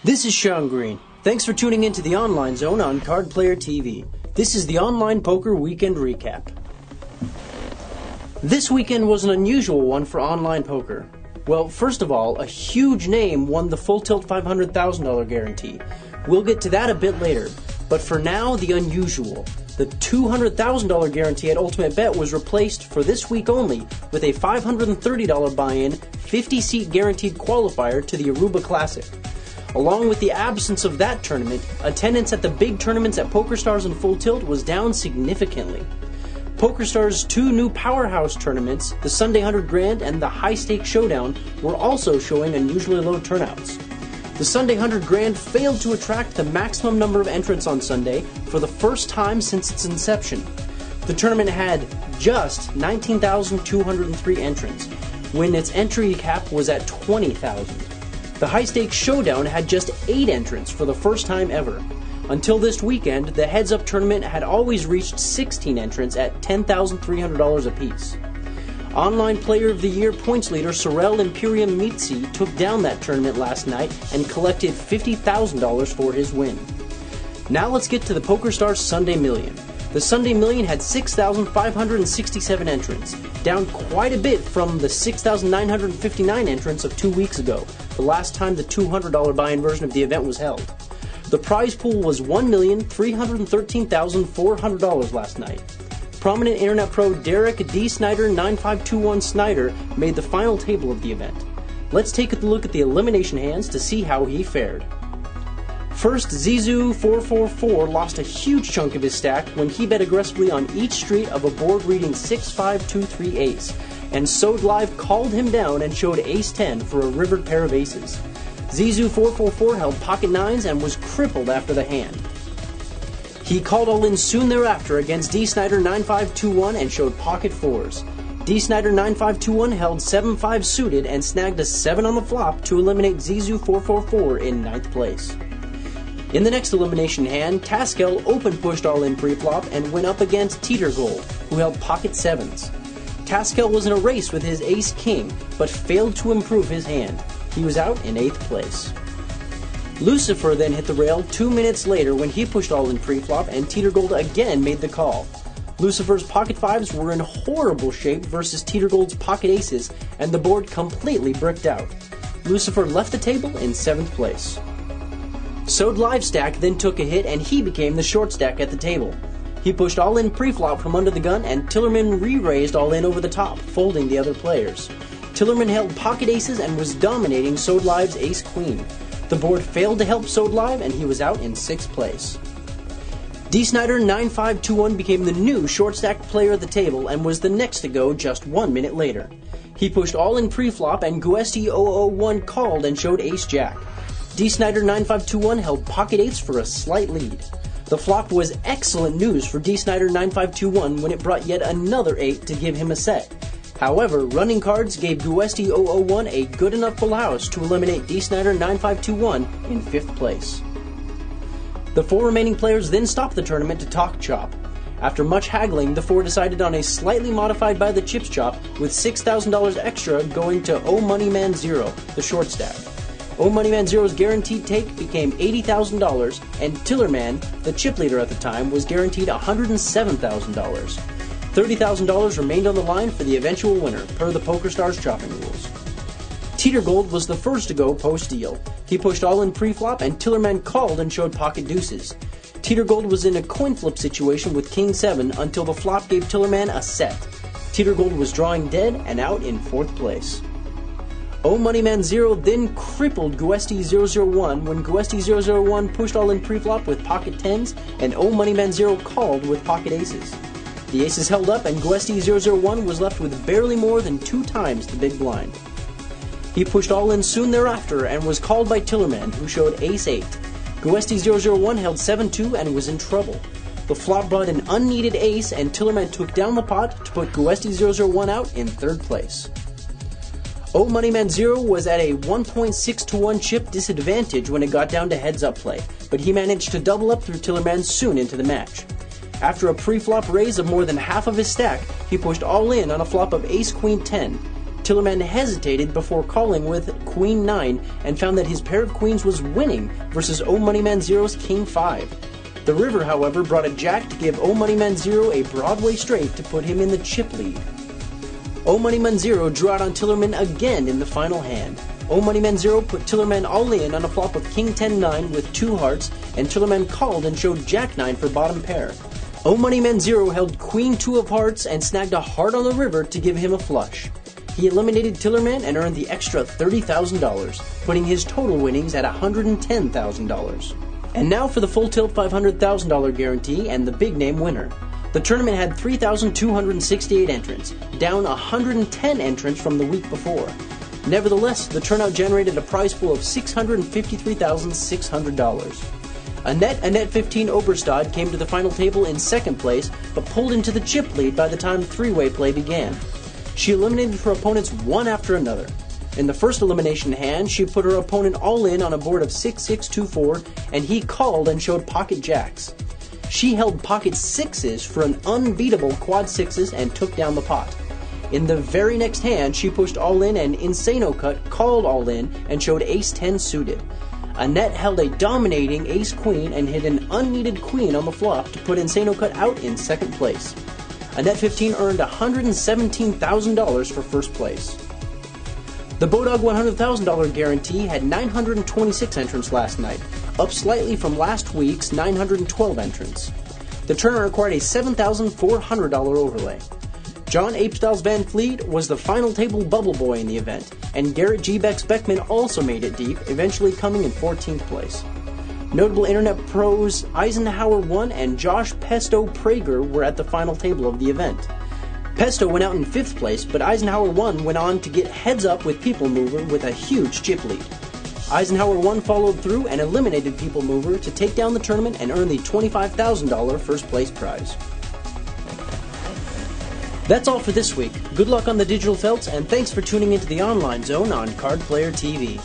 This is Shawn Green. Thanks for tuning in to the Online Zone on Cardplayer TV. This is the Online Poker Weekend Recap. This weekend was an unusual one for online poker. Well, first of all, a huge name won the Full Tilt $500,000 guarantee. We'll get to that a bit later. But for now, the unusual. The $200,000 guarantee at Ultimate Bet was replaced for this week only with a $530 buy-in, 50-seat guaranteed qualifier to the Aruba Classic. Along with the absence of that tournament, attendance at the big tournaments at PokerStars and Full Tilt was down significantly. PokerStars' two new powerhouse tournaments, the Sunday 100 Grand and the High Stakes Showdown, were also showing unusually low turnouts. The Sunday 100 Grand failed to attract the maximum number of entrants on Sunday for the first time since its inception. The tournament had just 19,203 entrants, when its entry cap was at 20,000. The High Stakes Showdown had just 8 entrants for the first time ever. Until this weekend, the Heads Up tournament had always reached 16 entrants at $10,300 apiece. Online Player of the Year points leader Sorel Imperium Mitzi took down that tournament last night and collected $50,000 for his win. Now let's get to the PokerStars Sunday Million. The Sunday Million had 6,567 entrants, down quite a bit from the 6,959 entrants of 2 weeks ago, the last time the $200 buy-in version of the event was held. The prize pool was $1,313,400 last night. Prominent internet pro Derek D. Snyder 9521 Snyder made the final table of the event. Let's take a look at the elimination hands to see how he fared. First, Zizou444 lost a huge chunk of his stack when he bet aggressively on each street of a board reading 6-5-2-3 ace, and Sode Live called him down and showed ace-10 for a rivered pair of aces. Zizou444 held pocket nines and was crippled after the hand. He called all in soon thereafter against D. Snyder 9521 and showed pocket fours. D. Snyder 9521 held 7-5 suited and snagged a 7 on the flop to eliminate Zizou444 in 9th place. In the next elimination hand, Taskel open pushed all in pre-flop and went up against Teeter Gold, who held pocket sevens. Taskel was in a race with his ace-king, but failed to improve his hand. He was out in 8th place. Lucifer then hit the rail 2 minutes later when he pushed all in pre-flop and Teeter Gold again made the call. Lucifer's pocket fives were in horrible shape versus Teeter Gold's pocket aces, and the board completely bricked out. Lucifer left the table in 7th place. Sode Live stack then took a hit and he became the short stack at the table. He pushed all in pre-flop from under the gun and Tillerman re-raised all in over the top, folding the other players. Tillerman held pocket aces and was dominating Sode Live's ace-queen. The board failed to help Sode Live and he was out in 6th place. D. Snyder 9521 became the new short stack player at the table and was the next to go just 1 minute later. He pushed all in pre-flop and Guesti 001 called and showed ace-jack. D. Snyder 9521 held pocket eights for a slight lead. The flop was excellent news for D. Snyder 9521 when it brought yet another 8 to give him a set. However, running cards gave Guesti 001 a good enough full house to eliminate D. Snyder 9521 in 5th place. The 4 remaining players then stopped the tournament to talk chop. After much haggling, the 4 decided on a slightly modified by the chips chop with $6,000 extra going to O Moneyman Zero, the short stack. O Moneyman Zero's guaranteed take became $80,000, and Tillerman, the chip leader at the time, was guaranteed $107,000. $30,000 remained on the line for the eventual winner, per the PokerStars chopping rules. Teeter Gold was the first to go post-deal. He pushed all in pre-flop and Tillerman called and showed pocket deuces. Teeter Gold was in a coin flip situation with King 7 until the flop gave Tillerman a set. Teeter Gold was drawing dead and out in 4th place. O Moneyman Zero then crippled Guesti 001 when Guesti 001 pushed all in pre-flop with pocket 10s and O Moneyman Zero called with pocket aces. The aces held up and Guesti 001 was left with barely more than 2 times the big blind. He pushed all in soon thereafter and was called by Tillerman, who showed ace-8. Guesti 001 held 7-2 and was in trouble. The flop brought an unneeded ace and Tillerman took down the pot to put Guesti 001 out in 3rd place. O Moneyman Zero was at a 1.6 to 1 chip disadvantage when it got down to heads-up play, but he managed to double up through Tillerman soon into the match. After a pre-flop raise of more than half of his stack, he pushed all in on a flop of ace-queen 10. Tillerman hesitated before calling with Queen 9 and found that his pair of queens was winning versus O Moneyman Zero's King 5. The river, however, brought a jack to give O Moneyman Zero a Broadway straight to put him in the chip lead. O Moneyman Zero drew out on Tillerman again in the final hand. O Moneyman Zero put Tillerman all in on a flop of King 10-9 with 2 hearts, and Tillerman called and showed Jack 9 for bottom pair. O Moneyman Zero held Queen 2 of hearts and snagged a heart on the river to give him a flush. He eliminated Tillerman and earned the extra $30,000, putting his total winnings at $110,000. And now for the full tilt $500,000 guarantee and the big name winner. The tournament had 3,268 entrants, down 110 entrants from the week before. Nevertheless, the turnout generated a prize pool of $653,600. Annette 15 Oberstad came to the final table in second place, but pulled into the chip lead by the time three-way play began. She eliminated her opponents one after another. In the first elimination hand, she put her opponent all in on a board of 6-6-2-4, and he called and showed pocket jacks. She held pocket sixes for an unbeatable quad sixes and took down the pot. In the very next hand, she pushed all in and Insano Cut called all in and showed ace-10 suited. Annette held a dominating ace-queen and hit an unneeded queen on the flop to put Insano Cut out in second place. Annette 15 earned $117,000 for first place. The Bodog $100,000 guarantee had 926 entrants last night, up slightly from last week's 912 entrants. The tournament required a $7,400 overlay. John Apestyles Van Fleet was the final table bubble boy in the event, and Garrett G. Bex Beckman also made it deep, eventually coming in 14th place. Notable internet pros Eisenhower 1 and Josh Pesto Prager were at the final table of the event. Pesto went out in 5th place, but Eisenhower 1 went on to get heads up with People Mover with a huge chip lead. Eisenhower 1 followed through and eliminated People Mover to take down the tournament and earn the $25,000 first place prize. That's all for this week. Good luck on the digital felts, and thanks for tuning into the Online Zone on Cardplayer TV.